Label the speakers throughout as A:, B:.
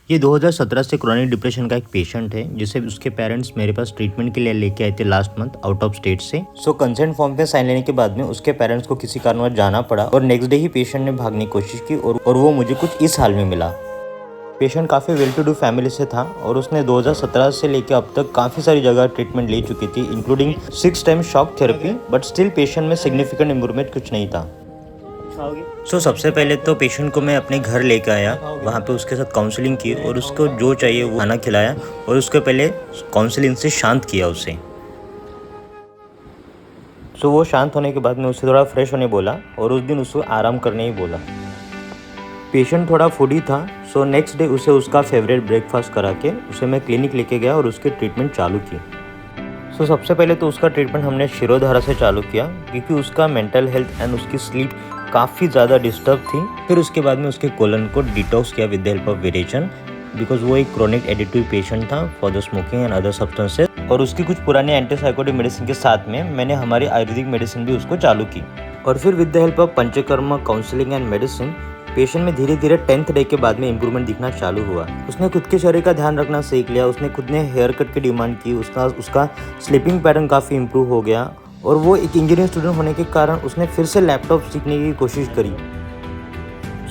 A: ये 2017 से chronic depression का एक पेशेंट है जिसे उसके पेरेंट्स मेरे पास ट्रीटमेंट के लिए लेके आए थे last month out of state से। कंसेंट फॉर्म पे साइन लेने के बाद में उसके पेरेंट्स को किसी कारणवश जाना पड़ा और नेक्स्ट डे ही पेशेंट ने भागने की कोशिश की और वो मुझे कुछ इस हाल में मिला। पेशेंट काफ़ी वेल टू डू फैमिली से था और उसने 2017 से लेकर अब तक काफ़ी सारी जगह ट्रीटमेंट ले चुकी थी, including 6 times shock therapy, but still patient में सिग्निफिकेंट इम्प्रूवमेंट कुछ नहीं था। सबसे पहले तो पेशेंट को मैं अपने घर लेकर आया, वहाँ पे उसके साथ काउंसलिंग की और उसको जो चाहिए वो खाना खिलाया और उसके पहले काउंसलिंग से शांत किया उसे। वो शांत होने के बाद मैं उससे थोड़ा फ्रेश होने बोला और उस दिन उसको आराम करने ही बोला। पेशेंट थोड़ा फूडी था, नेक्स्ट डे उसे उसका फेवरेट ब्रेकफास्ट करा के उसे मैं क्लिनिक लेके गया और उसकी ट्रीटमेंट चालू की। सबसे पहले तो उसका ट्रीटमेंट हमने शिरोधारा से चालू किया क्योंकि उसका मेंटल हेल्थ एंड उसकी स्लीप काफ़ी ज़्यादा डिस्टर्ब थी। फिर उसके बाद में उसके कोलन को डिटॉक्स किया विद द हेल्प ऑफ विरेचन, बिकॉज वो एक क्रोनिक एडिक्टिव पेशेंट था for the smoking and other substances. और उसकी कुछ पुरानी एंटीसाइकोटिक मेडिसिन के साथ में मैंने हमारी आयुर्वेदिक मेडिसिन भी उसको चालू की। और फिर with the help of panchakarma counselling and medicine patient में धीरे धीरे 10th डे के बाद में इम्प्रूवमेंट दिखना चालू हुआ। उसने खुद के शरीर का ध्यान रखना सीख लिया, उसने खुद ने हेयर कट की डिमांड की, उसका स्लीपिंग पैटर्न काफ़ी इम्प्रूव हो गया और वो एक इंजीनियरिंग स्टूडेंट होने के कारण उसने फिर से लैपटॉप सीखने की कोशिश करी।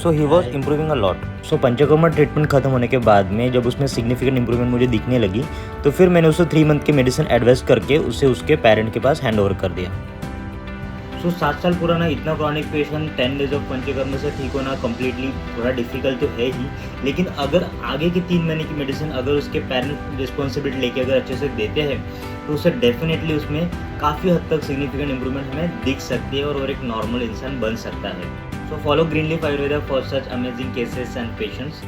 A: He was improving a lot. Panchakarma treatment खत्म होने के बाद में जब उसमें सिग्निफिकेंट इंप्रूवमेंट मुझे दिखने लगी तो फिर मैंने उसे 3 मंथ के मेडिसिन एडवाइस करके उसे उसके पेरेंट के पास हैंड ओवर कर दिया। 7 साल पुराना इतना chronic patient 10 days of panchakarma से ठीक होना कम्प्लीटली थोड़ा डिफिकल्ट तो है ही, लेकिन अगर आगे की 3 महीने की मेडिसिन अगर उसके पेरेंट रिस्पॉन्सिबिलिटी लेके अगर अच्छे से देते हैं तो उसे डेफिनेटली उसमें काफ़ी हद तक सिग्निफिकेंट इंप्रूवमेंट हमें दिख सकती है और एक नॉर्मल इंसान बन सकता है। Follow green leaf Ayurveda for such amazing cases and patients.